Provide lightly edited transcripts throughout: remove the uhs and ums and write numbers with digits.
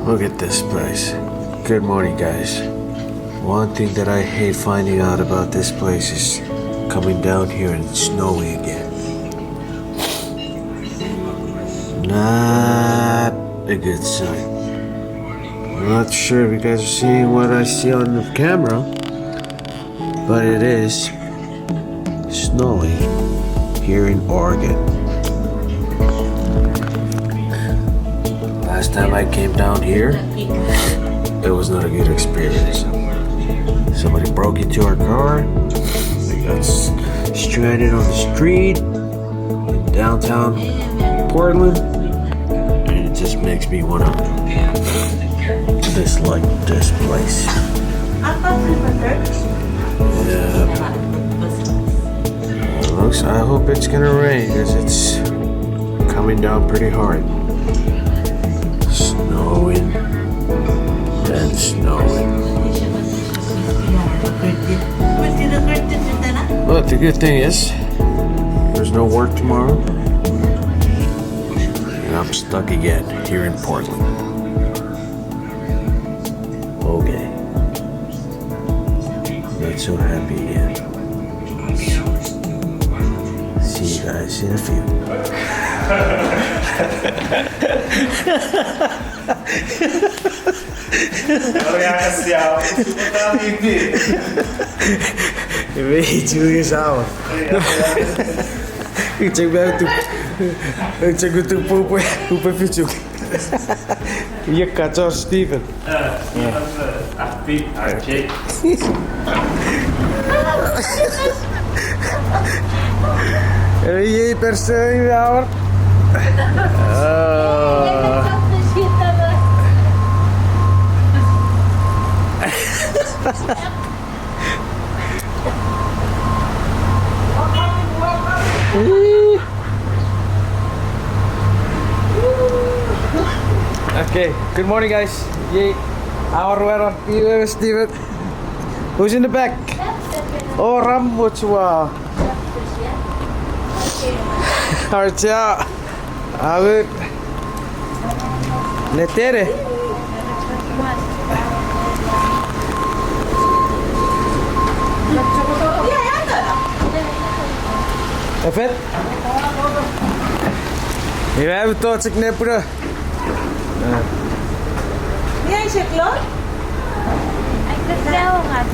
Look at this place. Good morning, guys. One thing that I hate finding out about this place is coming down here and it's snowing again. Not a good sign. I'm not sure if you guys are seeing what I see on the camera, but it is snowing here in Oregon. Last time I came down here, it was not a good experience. Somebody broke into our car. We got stranded on the street in downtown Portland, and it just makes me want to dislike this place. Yeah. I hope it's gonna rain because it's coming down pretty hard. Snowing and snowing. But the good thing is, there's no work tomorrow, and I'm stuck again here in Portland. Okay. Not so happy again. See you guys in a few. Chuukese Family. Ik zeg met de poepen fietsen. Je kan zo Steven. Je persoon hoor. Okay, good morning guys. Yay. Our weather here, Steven. Who's in the back? Oh, Rambochua. Harja. Awit. Netere. Efet? Je hebt tot ik nepper. Jij zit klaar? Ik ben wel gaan.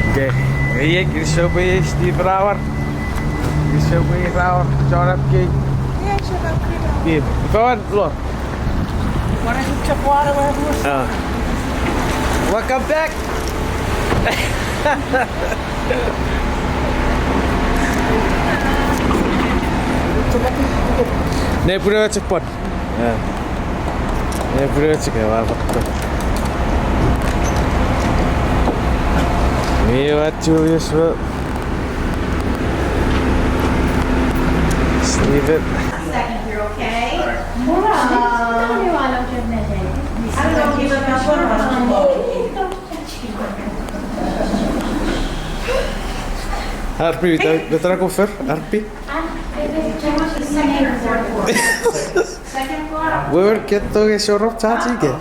Oké, weet je, zo ben je Steve Rauwer. Zo ben je Rauwer. Zo heb je. Jij zit ook Hier, gewoon look. Maar ik heb water waar Welcome back. Nee, bro, cepat. Ya. Nee, bro, cepat. Ini what Julius will. Just leave it. Second here, okay? I don't know if you've been Arpi, dat er ook ver? Arpi? Second floor. Where get to show up Chachi again?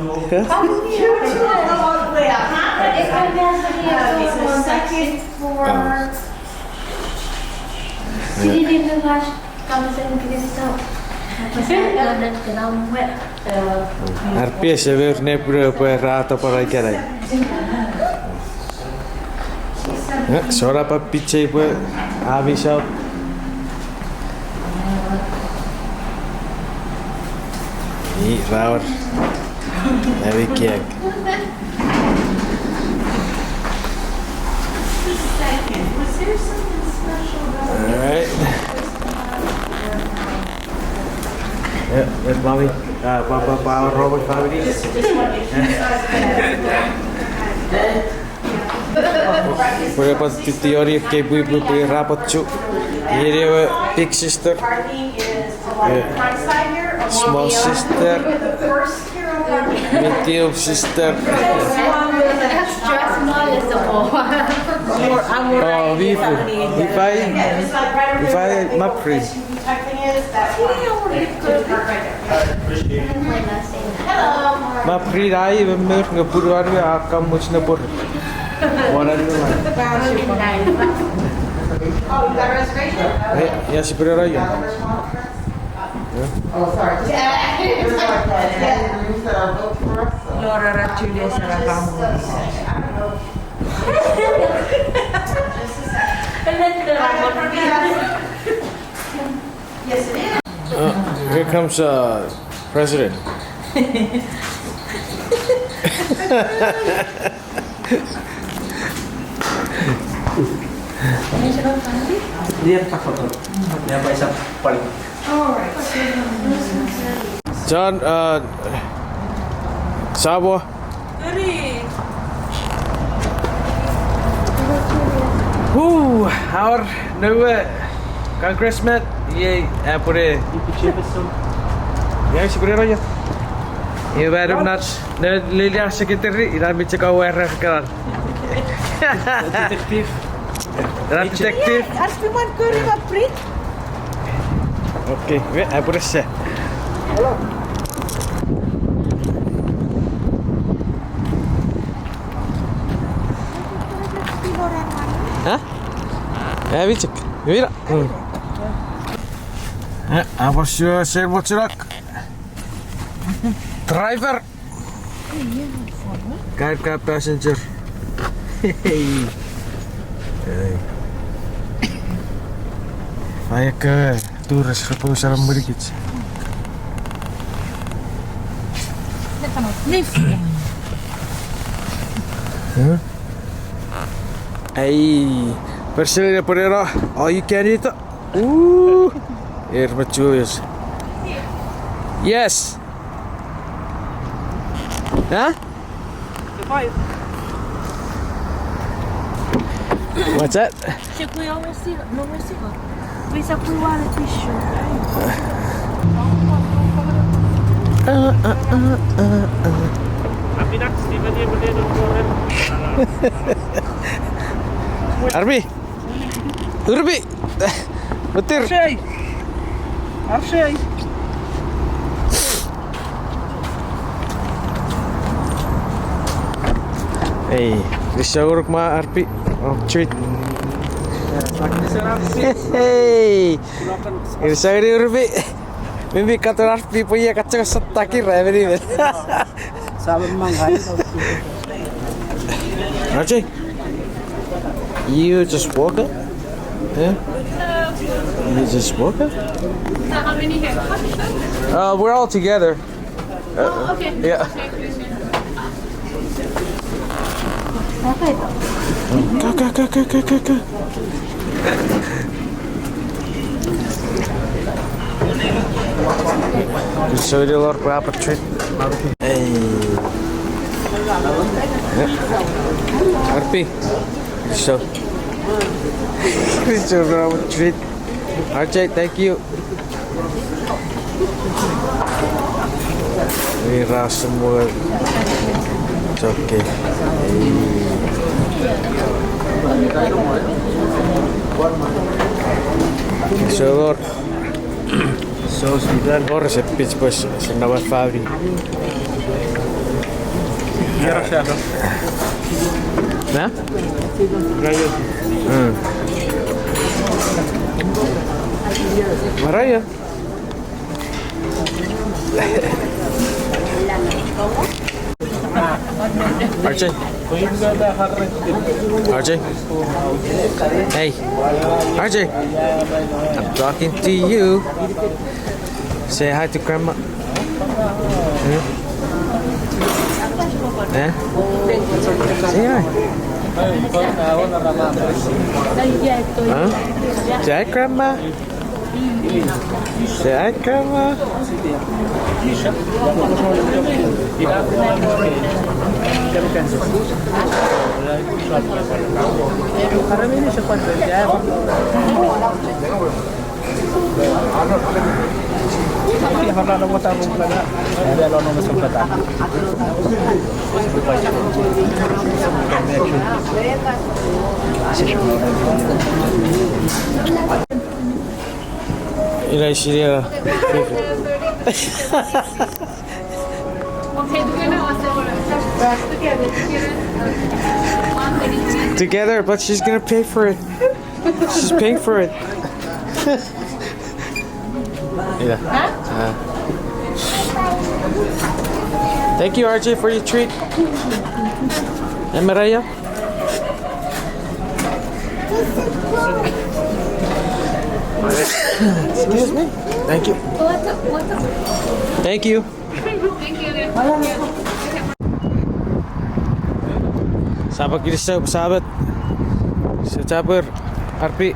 second floor. Sini di luar kamu sering kita tahu. Dan kenal wet. Arpi is weer nepro per rato per ai kerai. Sora pa piche pe abisap. Ni Rauwer. Even kijken. Second. Was there something special about it? Alright. Yeah, there's mommy. Papa, Robert family. Just one issue. Pura pas teori ke ibu rapat cu. Here big sister, Parking is along the front side here. small sister, The first here on parking. medium sister. Extra small is the whole. Oh, we buy my free. Type thing is that one. Just park right there. When I say that. Hello. Ma pridai memur ngepur waru akam mus nepur. Waran lu. Oh, you got a reservation? Ya si pira ya. Oh, sorry. Loro racciuglie eravamo. Yes, it is. Here comes President. Dia tak foto. Dia bisa paling. John, Sabo. Woo, our new congressman. Yay, por aí. Ya, si por aí. Eu era na Lilia Secretary, irá me chegar o RR kan. Detektif. Era detective. Als iemand curry wat prik? Oké, weer, por aí. Hah? Ja, weet ik. Weer. I was saying what's up? Driver. Car passenger. Hey. Vaya que toeris gepost aan Amerikaans. Huh? Hey, percebe por era. All you can eat. Here, Chuukese. Yes. Huh? What's that? Se qui ho messo, non messo. Bisa keluar tisu. Arbi. Urbi. Betul. Arshey. Hey, bisa uruk ma Arbi. Oh, treat. Hey. Bisa iri Urbi. Mimpi kata Arbi punya kacau setakir ya beri. Sabar mangai. Archie, you just walk it? Yeah? You just walk it? How many here? We're all together. Okay. Yeah. Go. Just show you a lot of proper treat. Hey. Arpi. Show. Show proper treat. Archie, thank you. Mira semua. It's okay. So Lord, So sudah. Lord se pitch pues sendawa fabri. Biar siapa? Nah? Gaya. Maraya. Archie. Archie. Hey. Archie. I'm talking to you. Say hi to Grandma. Huh? Say hi. Huh? Say hi, Grandma. Say hi, Grandma. Together, but she's gonna pay for it. She's paying for it. Yeah. Thank you, RJ, for your treat. And Mariah. Excuse me. Thank you. Thank you. Sahabat kita sahabat. Sabar, Arpi.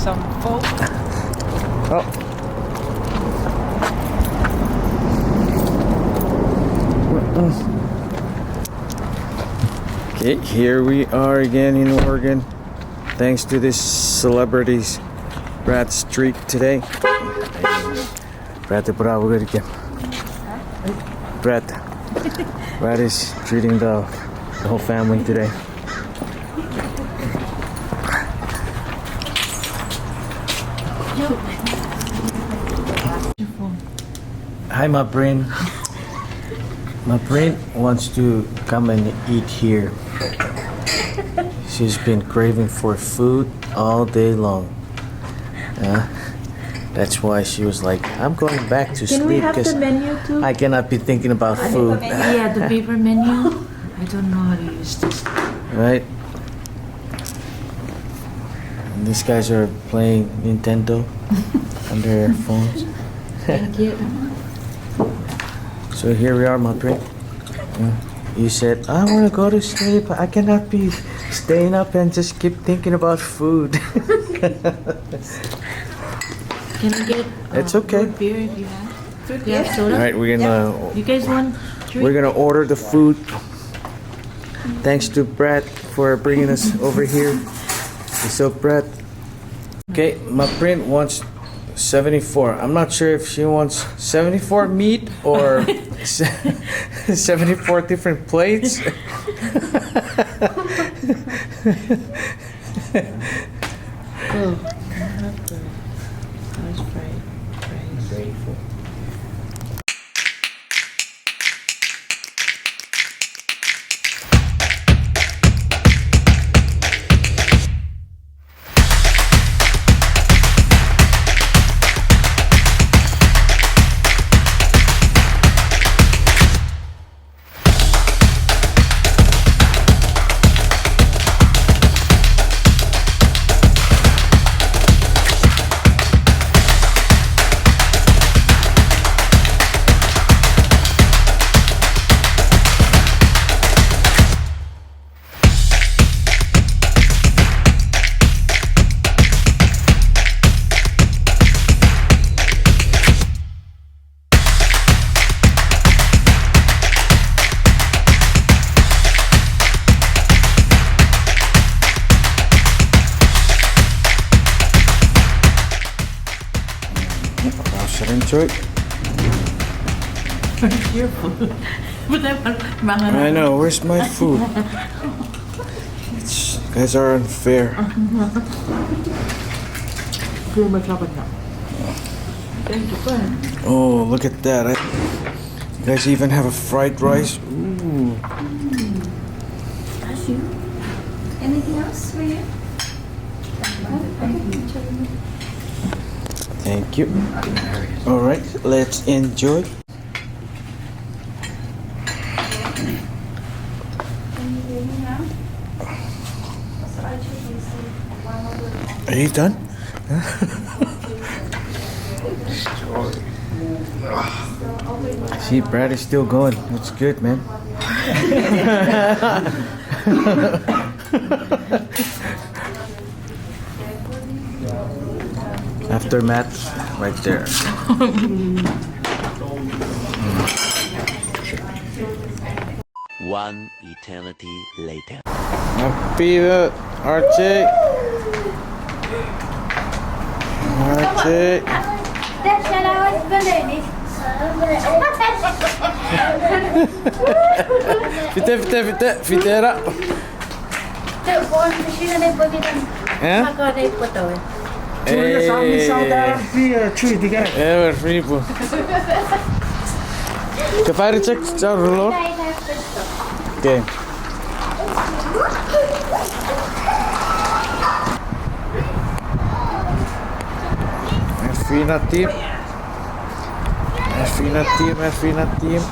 Some folk. Oh. Okay, here we are again in Oregon. Thanks to this celebrities Brad streak today. Brad bravo again. Brad is treating the whole family today. Hi, my brain. My brain wants to come and eat here. She's been craving for food all day long. That's why she was like, I'm going back to Can we sleep have because the menu too? I cannot be thinking about food. Yeah, the paper menu. I don't know how to use this. Right? And these guys are playing Nintendo on their phones. Thank you. So here we are, my brain. You said, I want to go to sleep. I cannot be staying up and just keep thinking about food. Can I get It's okay. root beer if you have? You have soda? All right, You guys want drink? we're gonna order the food. Thanks to Brad for bringing us over here. So Brad, okay, my print wants 74. I'm not sure if she wants 74 meat or 74 different plates. Oh, I have the nice fried rice. Grateful. I should enjoy it. Your food. I know, where's my food? You guys are unfair. Oh, look at that. You guys even have a fried rice? Ooh. Anything else for you? Thank you. All right, let's enjoy. Are you done? See, Brad is still going. That's good, man. Aftermath, right there. One eternity later. Happy Archie. Archie. That's what I was believing. Fitera. Sino na ipagitan? Eh? Ako na ipato eh. Free po. Fire check, Lord. Okay. Fina team. Fina team.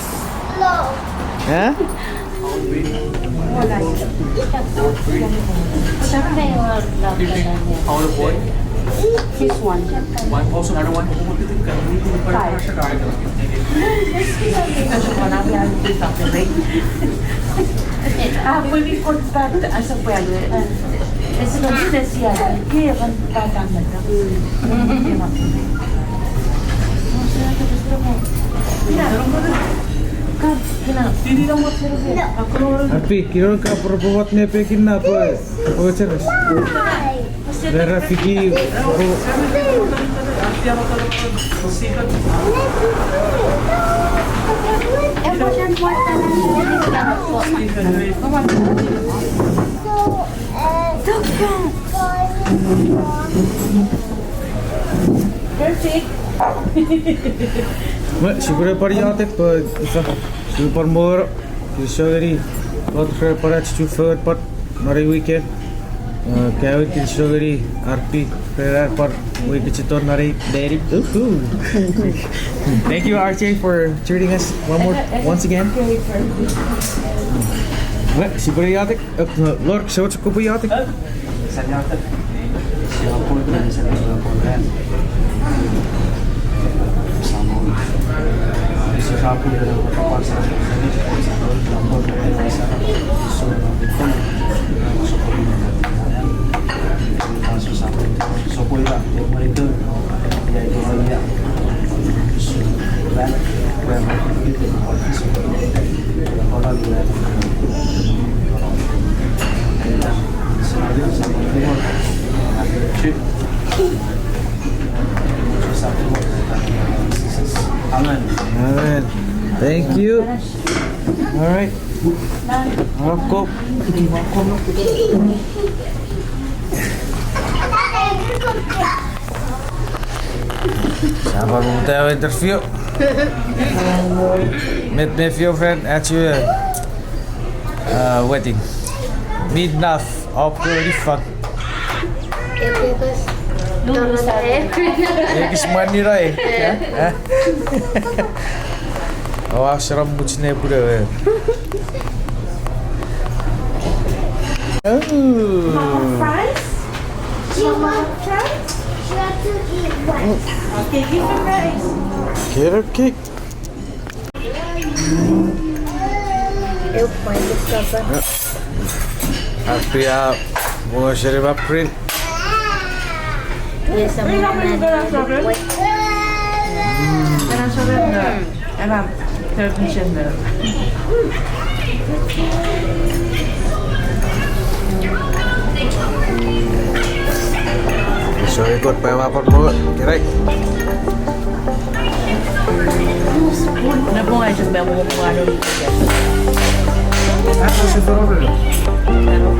Slow. Huh? Siyempre yung How old boy? This one. One. Also another one. When we contact as a brother, it's not this year. Here, one batang na. Happy, kira ka perbuat ni pekin na apa? Apa ceras? Dari Fiki, Emotion mo mak siguro pariate pa isa super more kisogeri lot for para chu for pat mari weekend kaya kisogeri RP per par week chitor nari dairy. Thank you RJ for treating us once again. Mak siguro yate Lord so ko yate. Sanyata. Siya po na sa program. Sa po na kapag sa so po ila monitor ya ito niya so plan kaya dito wala nila sa mga chip Amen. Amen. Thank you. All right. Rokok. Sabar mo tayo interview. Met my few friend at your wedding. Midnight of the fuck. Якийсь манера е. Ова шрамбуч не буде. fries? You want fries? You have to eat rice. Okay, give him rice. Carrot cake. Eu ponho cover. Happy bunga şerif April. Yes, I'm going to Can I surrender? And I'm third mission there. So ikut pemapan mo. Kira. Na po nga siya ba mo kung ano. Ako si Florida. Pero